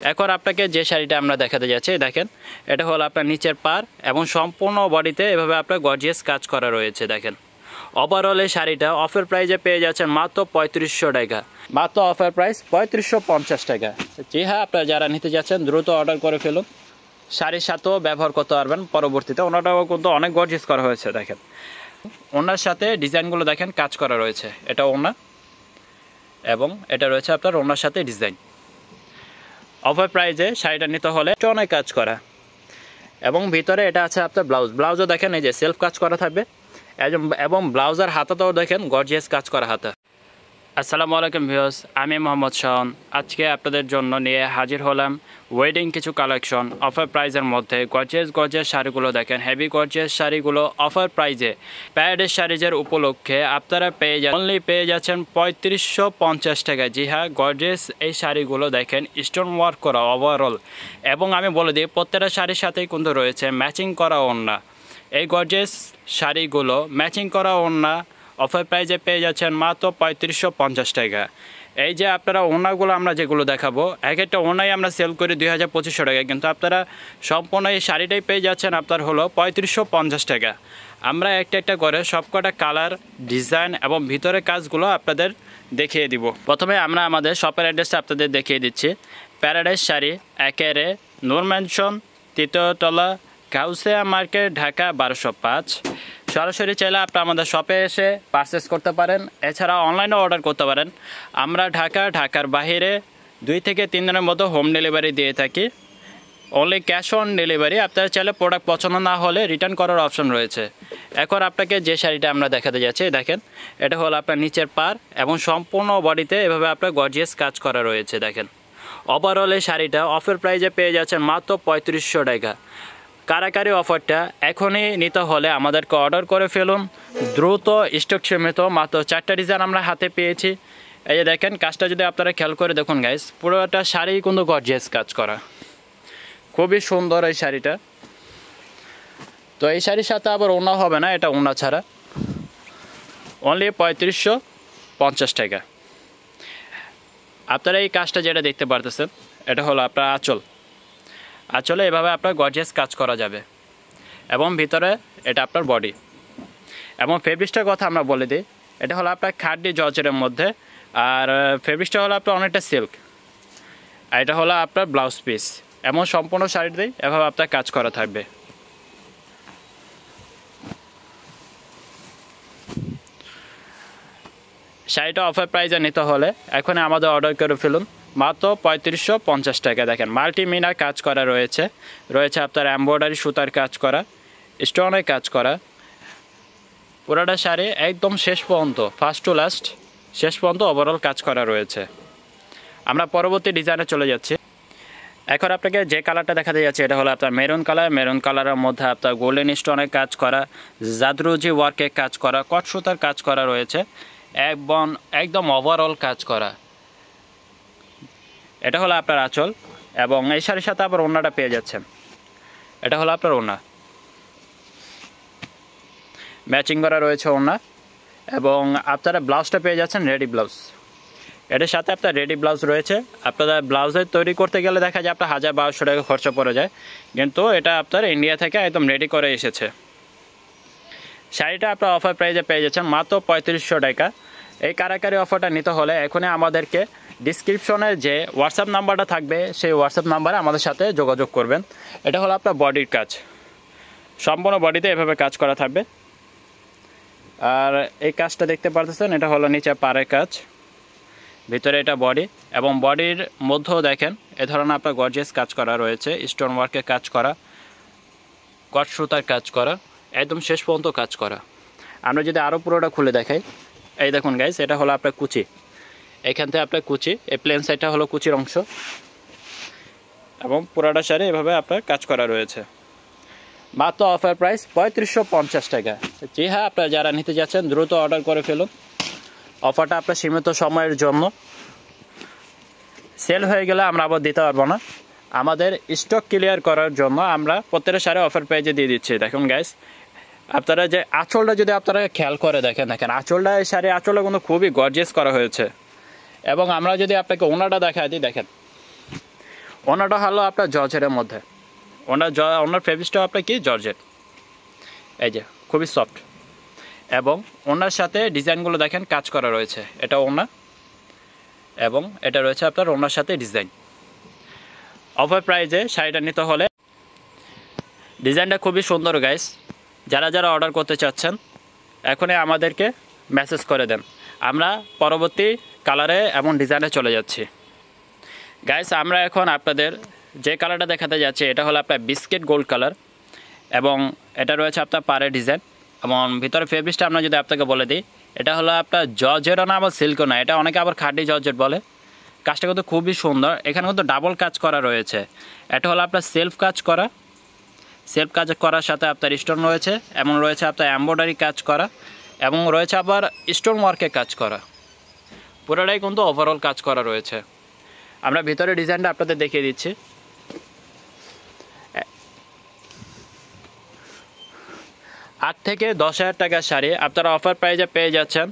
এখন আপনাকে যে শাড়িটা আমরা দেখাতে যাচ্ছি দেখেন, এটা হলো আপনার নিচের পার এবং সম্পূর্ণ বডিতে এভাবে আপনার গর্জিয়াস কাজ করা রয়েছে। দেখেন ওভারঅল এই শাড়িটা অফার প্রাইজে পেয়ে যাচ্ছেন মাত্র 3500 টাকা, মাত্র অফার প্রাইস 3550 টাকা। জি হ্যাঁ, আপনারা যারা নিতে যাচ্ছেন দ্রুত অর্ডার করে ফেলুন, শাড়ির সাথেও ব্যবহার করতে পারবেন পরবর্তীতে। ওনাটাও কিন্তু অনেক গর্জিয়াস করা হয়েছে। দেখেন ওনার সাথে ডিজাইনগুলো দেখেন কাজ করা রয়েছে, এটা ওনা এবং এটা রয়েছে আপনার ওনার সাথে ডিজাইন। অফার প্রাইজে শাড়িটা নিতে হলে অনেক কাজ করা এবং ভিতরে এটা আছে আপনার ব্লাউজও দেখেন এই যে সেলফ কাজ করা থাকবে এবং ব্লাউজের হাতাতেও দেখেন গর্জিয়াস কাজ করা হাতা। আসসালামু আলাইকুম ভিউয়ার্স, আমি মোহাম্মদ শাওন। আজকে আপনাদের জন্য নিয়ে হাজির হলাম ওয়েডিং কিছু কালেকশন অফার প্রাইজের মধ্যে। গর্জিয়াস শাড়িগুলো দেখেন, হেভি গর্জিয়াস শাড়িগুলো অফার প্রাইজে প্যারেডের শাড়িজের উপলক্ষে আপনারা পেয়ে যাচ্ছেন 3550 টাকা। জি হ্যাঁ, গর্জিয়াস এই শাড়িগুলো দেখেন স্টোন ওয়ার্ক করা ওভারঅল, এবং আমি বলে দিই প্রত্যেকটা শাড়ির সাথেই কিন্তু রয়েছে ম্যাচিং করা ওড়না। এই গর্জিয়াস শাড়িগুলো ম্যাচিং করা ওড়না অফার প্রাইজে পেয়ে যাচ্ছেন মাত্র 3550 টাকা। এই যে আপনারা ওড়নাগুলো আমরা যেগুলো দেখাবো, এক একটা ওড়নাই আমরা সেল করি 2500 টাকা, কিন্তু আপনারা সম্পূর্ণ এই শাড়িটাই পেয়ে যাচ্ছেন আপনার হলো 3550 টাকা। আমরা একটা করে সবকটা কালার, ডিজাইন এবং ভিতরে কাজগুলো আপনাদের দেখিয়ে দিব। প্রথমে আমরা আমাদের শপের অ্যাড্রেসটা আপনাদের দেখিয়ে দিচ্ছি। প্যারাডাইস শাড়ি, একেরে নূর ম্যানশন, তৃতীয়তলা, গাউসিয়া মার্কেট, ঢাকা 1205। সরাসরি চাইলে আপনি আমাদের শপে এসে পারচেস করতে পারেন, এছাড়া অনলাইনে অর্ডার করতে পারেন। আমরা ঢাকার বাহিরে 2 থেকে 3 দিনের মতো হোম ডেলিভারি দিয়ে থাকি। Only cash on delivery. আপনারা চাইলে প্রোডাক্ট পছন্দ না হলে রিটার্ন করার অপশন রয়েছে। এখন আপনাকে যে শাড়িটা আমরা দেখাতে যাচ্ছি দেখেন, এটা হলো আপনার নিচের পার এবং সম্পূর্ণ বডিতে এভাবে আপনার গর্জিয়াস কাজ করা রয়েছে। দেখেন ওভারঅল এই শাড়িটা অফার প্রাইজে পেয়ে যাচ্ছেন মাত্র 3500 টাকা। কারাকারি অফারটা এখনই নিতে হলে আমাদেরকে অর্ডার করে ফেলুন দ্রুত, স্টক সীমিত। মাত্র 4টা ডিজাইন আমরা হাতে পেয়েছি। এই যে দেখেন কাজটা যদি আপনারা খেয়াল করে দেখুন গাইস, পুরোটা শাড়ি কিন্তু গর্জিয়াস কাজ করা, খুবই সুন্দর এই শাড়িটা। তো এই শাড়ির সাথে আবার ওড়না হবে না, এটা ওড়না ছাড়া, অনলি 3550 টাকা। আপনারা এই কাজটা যেটা দেখতে পারতেছেন এটা হলো আপনার আঁচলে এভাবে আপনার গর্জিয়াস কাজ করা যাবে এবং ভিতরে এটা আপনার বডি। এবং ফেব্রিক্সটার কথা আমরা বলে দিই, এটা হলো আপনার খাড্ডি জর্জেটের মধ্যে, আর ফেব্রিক্সটা হলো আপনার অনেকটা সিল্ক, আর এটা হলো আপনার ব্লাউজ পিস। এমন সম্পূর্ণ শাড়িতেই এভাবে আপনার কাজ করা থাকবে। শাড়িটা অফার প্রাইজে নিতে হলে এখন আমাদের অর্ডার করে ফেলুন মাত্র 3550 টাকা। দেখেন মাল্টিমিনার কাজ করা রয়েছে আপনার এমব্রয়ডারি সুতার কাজ করা, স্টোনের কাজ করা। পুরোটা শাড়ি একদম শেষ পর্যন্ত, ফার্স্ট টু লাস্ট শেষ পর্যন্ত ওভারঅল কাজ করা রয়েছে। আমরা পরবর্তী ডিজাইনে চলে যাচ্ছি। এখন আপনাকে যে কালারটা দেখাতে যাচ্ছে এটা হলো আপনার মেরুন কালারের মধ্যে আপনার গোল্ডেন স্টোনের কাজ করা, জাদরুজি ওয়ার্কের কাজ করা, কট সুতার কাজ করা রয়েছে, একদম ওভারঅল কাজ করা। এটা হলো আপনার আঁচল এবং এই শাড়ির সাথে আবার ওড়নাটা পেয়ে যাচ্ছেন। এটা হলো আপনার ওড়না, ম্যাচিং করা রয়েছে ওড়না, এবং আপনারা ব্লাউজটা পেয়ে যাচ্ছেন রেডি ব্লাউজ। এটার সাথে আপনার রেডি ব্লাউজ রয়েছে। আপনারা ব্লাউজের তৈরি করতে গেলে দেখা যায় আপনার 1000-1200 টাকা খরচা পড়ে যায়, কিন্তু এটা আপনার ইন্ডিয়া থেকে একদম রেডি করে এসেছে। শাড়িটা আপনার অফার প্রাইজে পেয়ে যাচ্ছেন মাত্র 3500 টাকা। এই কারাকারি অফারটা নিতে হলে এখনই আমাদেরকে ডিসক্রিপশনে যে হোয়াটসঅ্যাপ নাম্বারটা থাকবে সেই হোয়াটসঅ্যাপ নাম্বারে আমাদের সাথে যোগাযোগ করবেন। এটা হলো আপনার বডির কাজ, সম্পূর্ণ বডিতে এভাবে কাজ করা থাকবে। আর এই কাজটা দেখতে পারতেছেন, এটা হলো নিচে পাড়ের কাজ, ভিতরে এটা বডি, এবং বডির মধ্যেও দেখেন এ ধরনের আপনার গর্জিয়াস কাজ করা রয়েছে, স্টোন ওয়ার্কের কাজ করা, কট সুতার কাজ করা, একদম শেষ পর্যন্ত কাজ করা। আমরা যদি আরও পুরোটা খুলে দেখাই, এই দেখুন গাইস, এটা হলো আপনার কুচি, এখান থেকে আপনার কুচি, এই প্লেন সাইডটা হলো কুচির অংশ, এবং পুরোটা শাড়ি এভাবে আপনার কাজ করা রয়েছে। মাত্র অফার প্রাইস 3550 টাকা। জি হ্যাঁ, আপনারা যারা নিতে যাচ্ছেন দ্রুত অর্ডার করে ফেলুন। অফারটা আপনার সীমিত সময়ের জন্য, সেল হয়ে গেলে আমরা আবার দিতে পারবো না। আমাদের স্টক ক্লিয়ার করার জন্য আমরা প্রত্যেকটা শাড়ি অফার প্রাইজে দিয়ে দিচ্ছি। দেখুন গাইস, আপনারা যে আঁচলটা যদি আপনারা খেয়াল করে দেখেন আঁচলটা, এই শাড়ি আঁচলটা কিন্তু খুবই গর্জিয়াস করা হয়েছে। এবং আমরা যদি আপনাকে ওড়নাটা দেখাই দিই, দেখেন ওনাটা হলো আপনার জর্জেটের মধ্যে, ওনার ফেব্রিক্সটাও আপনার কি জর্জেট, এই যে খুবই সফট, এবং ওনার সাথে ডিজাইনগুলো দেখেন কাজ করা রয়েছে। এটা ওনা, এবং এটা রয়েছে আপনার ওনার সাথে ডিজাইন। অফার প্রাইজে শাড়িটা নিতে হলে, ডিজাইনটা খুবই সুন্দর গাইস। যারা যারা অর্ডার করতে চাচ্ছেন এখনই আমাদেরকে মেসেজ করে দেন, আমরা পরবর্তী কালারে এবং ডিজাইনে চলে যাচ্ছি। গাইস আমরা এখন আপনাদের যে কালারটা দেখাতে যাচ্ছি এটা হলো আপনার বিস্কিট গোল্ড কালার, এবং এটা রয়েছে আপনার পাড়ের ডিজাইন, এবং ভিতরে ফেব্রিক্সটা আমরা যদি আপনাকে বলে দিই, এটা হলো আপনার জর্জেটও না আবার সিল্কও না, এটা অনেকে আবার খাঁটি জর্জেট বলে। কাজটা কিন্তু খুবই সুন্দর, এখানে কিন্তু ডাবল কাজ করা রয়েছে। এটা হলো আপনার সেলফ কাজ করা, সেলফ কাজ করার সাথে আপনার স্টোন রয়েছে, এবং রয়েছে আপনার এমব্রয়ডারি কাজ করা, এবং রয়েছে আবার স্টোন ওয়ার্কে কাজ করা। পুরোটাই কিন্তু ওভারঅল কাজ করা রয়েছে। আমরা ভিতরে ডিজাইনটা আপনাদের দেখিয়ে দিচ্ছি। 8 থেকে 10,000 টাকার শাড়ি আপনারা অফার প্রাইজে পেয়ে যাচ্ছেন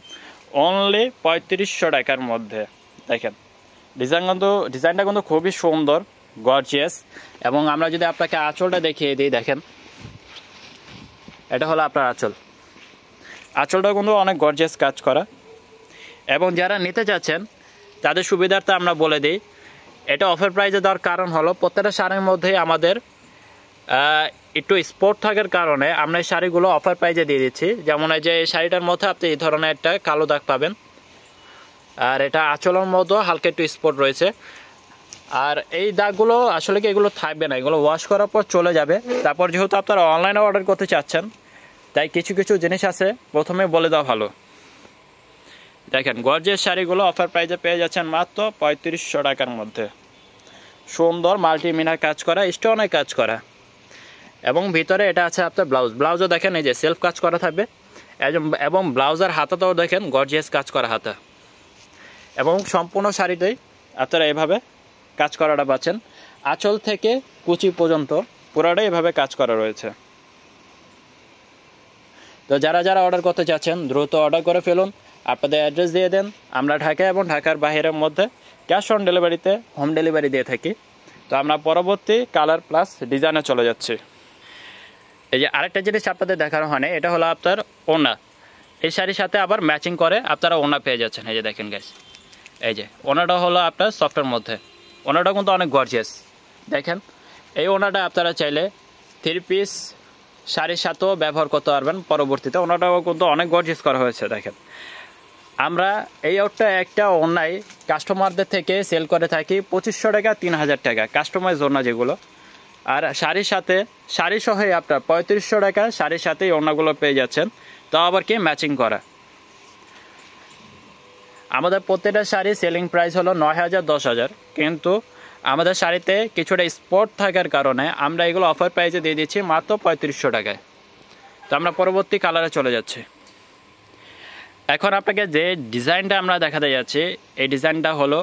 অনলি 3500 টাকার মধ্যে। দেখেন ডিজাইনটা কিন্তু খুবই সুন্দর, গর্জিয়াস। এবং আমরা যদি আপনাকে আঁচলটা দেখিয়ে দিই, দেখেন এটা হলো আপনার আঁচলটা কিন্তু অনেক গর্জিয়াস কাজ করা। এবং যারা নিতে চাচ্ছেন তাদের সুবিধার্থে আমরা বলে দিই, এটা অফার প্রাইজে দেওয়ার কারণ হলো প্রত্যেকটা শাড়ির মধ্যেই আমাদের একটু স্পট থাকার কারণে আমরা এই শাড়িগুলো অফার প্রাইজে দিয়ে দিচ্ছি। যেমন এই যে এই শাড়িটার মধ্যে আপনি এই ধরনের একটা কালো দাগ পাবেন, আর এটা আঁচলের মধ্যে হালকা একটু স্পট রয়েছে। আর এই দাগগুলো আসলে কি এগুলো থাকবে না, এগুলো ওয়াশ করার পর চলে যাবে। তারপর যেহেতু আপনারা অনলাইনে অর্ডার করতে চাচ্ছেন, তাই কিছু কিছু জিনিস আছে প্রথমে বলে দেওয়া ভালো। দেখেন গর্জিয়াস শাড়িগুলো অফার প্রাইজে পেয়ে যাচ্ছেন মাত্র 3500 টাকার মধ্যে। সুন্দর মাল্টিমিনার কাজ করা, স্টোনের কাজ করা, এবং ভিতরে এটা আছে আপনার ব্লাউজও দেখেন এই যে সেলফ কাজ করা থাকবে, এবং ব্লাউজের হাতাটাও দেখেন গর্জিয়াস কাজ করা হাতা। এবং সম্পূর্ণ শাড়িতেই আপনারা এভাবে কাজ করাটা পাচ্ছেন, আঁচল থেকে কুচি পর্যন্ত পুরোটাই এভাবে কাজ করা রয়েছে। তো যারা যারা অর্ডার করতে চাচ্ছেন দ্রুত অর্ডার করে ফেলুন, আপনাদের অ্যাড্রেস দিয়ে দেন। আমরা ঢাকা এবং ঢাকার বাইরের মধ্যে ক্যাশ অন ডেলিভারিতে হোম ডেলিভারি দিয়ে থাকি। তো আমরা পরবর্তী কালার প্লাস ডিজাইনে চলে যাচ্ছি। এই যে আরেকটা জিনিস আপনাদের দেখানো হয়নি, এটা হলো আপনার ওনা। এই শাড়ির সাথে আবার ম্যাচিং করে আপনারা ওনা পেয়ে যাচ্ছেন। এই যে দেখেন গাইস, এই যে ওনাটা হলো আপনার সফটের মধ্যে, ওনাটা কিন্তু অনেক গর্জিয়াস। দেখেন এই ওনাটা আপনারা চাইলে 3 পিস শাড়ির সাথেও ব্যবহার করতে পারবেন পরবর্তীতে। ওনাটাও কিন্তু অনেক গর্জিয়াস করা হয়েছে। দেখেন আমরা এই একটা ওনায় কাস্টমারদের থেকে সেল করে থাকি 2500 টাকা 3000 টাকা কাস্টমাইজ ওনা যেগুলো। আর শাড়ির সাথে শাড়ি সহই আপনার 3500 টাকা শাড়ির সাথেই ওনাগুলো পেয়ে যাচ্ছেন, তাও আবার কি ম্যাচিং করা। আমাদের প্রত্যেকটা শাড়ি সেলিং প্রাইস হলো 9000 10,000, কিন্তু আমাদের শাড়িতে কিছুটা স্পট থাকার কারণে আমরা এগুলো অফার প্রাইসে দিয়ে দিচ্ছি মাত্র 3500 টাকায়। তো আমরা পরবর্তী কালারে চলে যাচ্ছি। এখন আপনাকে যে ডিজাইনটা আমরা দেখাতে যাচ্ছি, এই ডিজাইনটা হলো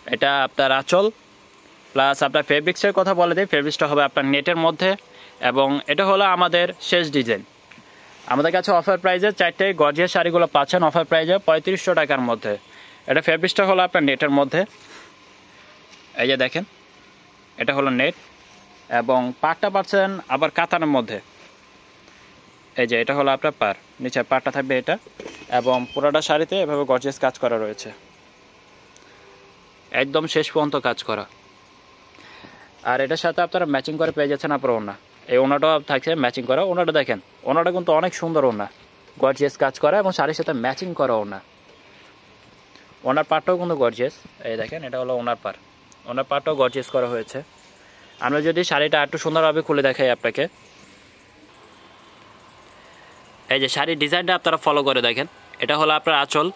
এটা আপনার আঁচল প্লাস আপনার ফেব্রিক্সের কথা বলে দিই। ফেব্রিক্সটা হবে আপনার নেটের মধ্যে, এবং এটা হলো আমাদের শেষ ডিজাইন। আমাদের কাছে অফার প্রাইজে 4টে গর্জিয়াস শাড়িগুলো পাচ্ছেন অফার প্রাইজে 3500 টাকার মধ্যে। এটা ফেব্রিক্সটা হলো আপনার নেটের মধ্যে, এই যে দেখেন এটা হলো নেট, এবং পাড়টা পাচ্ছেন আবার কাতানের মধ্যে। এই যে এটা হলো আপনার পাড়, নিচে পাড়টা থাকবে এটা, এবং পুরোটা শাড়িতে এভাবে গর্জিয়াস কাজ করা রয়েছে, একদম শেষ পর্যন্ত কাজ করা। আর এটার সাথে আপনারা ম্যাচিং করে পেয়ে যাচ্ছেন আপনার ওনা। এই ওনাটাও থাকছে ম্যাচিং করা। ওনাটা দেখেন, ওনাটা কিন্তু অনেক সুন্দর ওনা, গর্জিয়াস কাজ করা এবং শাড়ির সাথে ম্যাচিং করা ওনা। ওনার পাড়টাও কিন্তু গর্জিয়াস, এই দেখেন এটা হলো ওনার পাড়, ওনার পাড়টাও গর্জিয়াস করা হয়েছে। আমরা যদি শাড়িটা একটু সুন্দরভাবে খুলে দেখাই আপনাকে, এই যে শাড়ির ডিজাইনটা আপনারা ফলো করে দেখেন। এটা হলো আপনার আঁচল,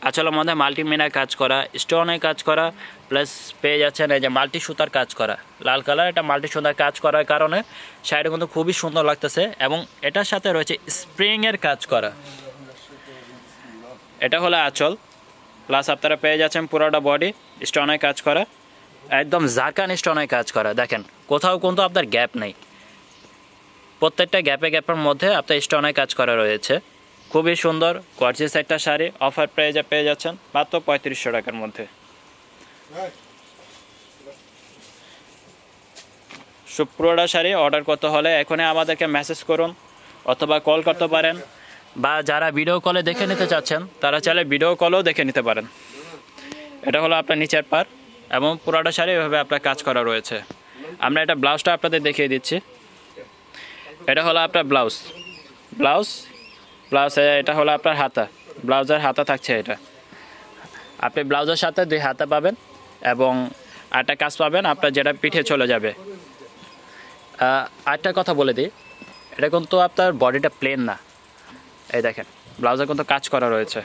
আঁচলের মধ্যে মাল্টিমিনার কাজ করা, স্টোনের কাজ করা, প্লাস পেয়ে যাচ্ছেন এই যে মাল্টি সুতার কাজ করা, লাল কালার। এটা মাল্টি সুতার কাজ করার কারণে শাড়িটা কিন্তু খুবই সুন্দর লাগতেছে, এবং এটার সাথে রয়েছে স্প্রিংয়ের কাজ করা। এটা হলো আঁচল, প্লাস আপনারা পেয়ে যাচ্ছেন পুরোটা বডি স্টোনের কাজ করা, একদম জাকান স্টোনের কাজ করা। দেখেন কোথাও কিন্তু আপনার গ্যাপ নেই, প্রত্যেকটা গ্যাপের মধ্যে আপনার স্টোনের কাজ করা রয়েছে। খুবই সুন্দর গর্জিয়াস একটা শাড়ি অফার প্রাইজে পেয়ে যাচ্ছেন মাত্র 3500 টাকার মধ্যে। পুরোটা শাড়ি অর্ডার করতে হলে এখনই আমাদেরকে মেসেজ করুন অথবা কল করতে পারেন, বা যারা ভিডিও কলে দেখে নিতে চাচ্ছেন তারা চাইলে ভিডিও কলেও দেখে নিতে পারেন। এটা হলো আপনার নিচের পার এবং পুরোটা শাড়ি এভাবে আপনার কাজ করা রয়েছে। আমরা এটা ব্লাউজটা আপনাদের দেখিয়ে দিচ্ছি। এটা হলো আপনার ব্লাউজ, এটা হলো আপনার হাতা, ব্লাউজের হাতা থাকছে। এটা আপনি ব্লাউজের সাথে 2 হাতা পাবেন এবং আরেকটা কাজ পাবেন আপনার, যেটা পিঠে চলে যাবে। আরেকটা কথা বলে দিই, এটা কিন্তু আপনার বডিটা প্লেন না। এই দেখেন ব্লাউজে কিন্তু কাজ করা রয়েছে,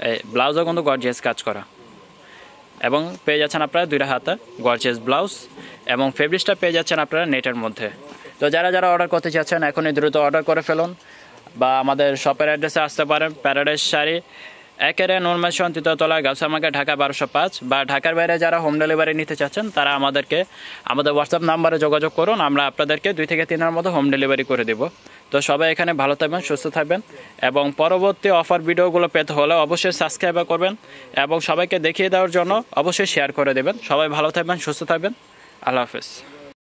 এই ব্লাউজও কিন্তু গর্জিয়াস কাজ করা, এবং পেয়ে যাচ্ছেন আপনারা 2টা হাতা গর্জিয়াস ব্লাউজ, এবং ফেব্রিক্সটা পেয়ে যাচ্ছেন আপনারা নেটের মধ্যে। তো যারা অর্ডার করতে চাচ্ছেন এখনই দ্রুত অর্ডার করে ফেলুন, বা আমাদের শপের অ্যাড্রেসে আসতে পারেন। প্যারাডাইস শাড়ি, 1 নূর ম্যানশন, 3য় তলা, গাউসিয়া মার্কেট, ঢাকা 1205। বা ঢাকার বাইরে যারা হোম ডেলিভারি নিতে চাচ্ছেন তারা আমাদের হোয়াটসঅ্যাপ নাম্বারে যোগাযোগ করুন, আমরা আপনাদেরকে 2 থেকে 3 মতো হোম ডেলিভারি করে দেব। তো সবাই এখানে ভালো থাকবেন, সুস্থ থাকবেন, এবং পরবর্তী অফার ভিডিওগুলো পেতে হলে অবশ্যই সাবস্ক্রাইব করবেন, এবং সবাইকে দেখিয়ে দেওয়ার জন্য অবশ্যই শেয়ার করে দেবেন। সবাই ভালো থাকবেন, সুস্থ থাকবেন, আল্লাহ হাফেজ।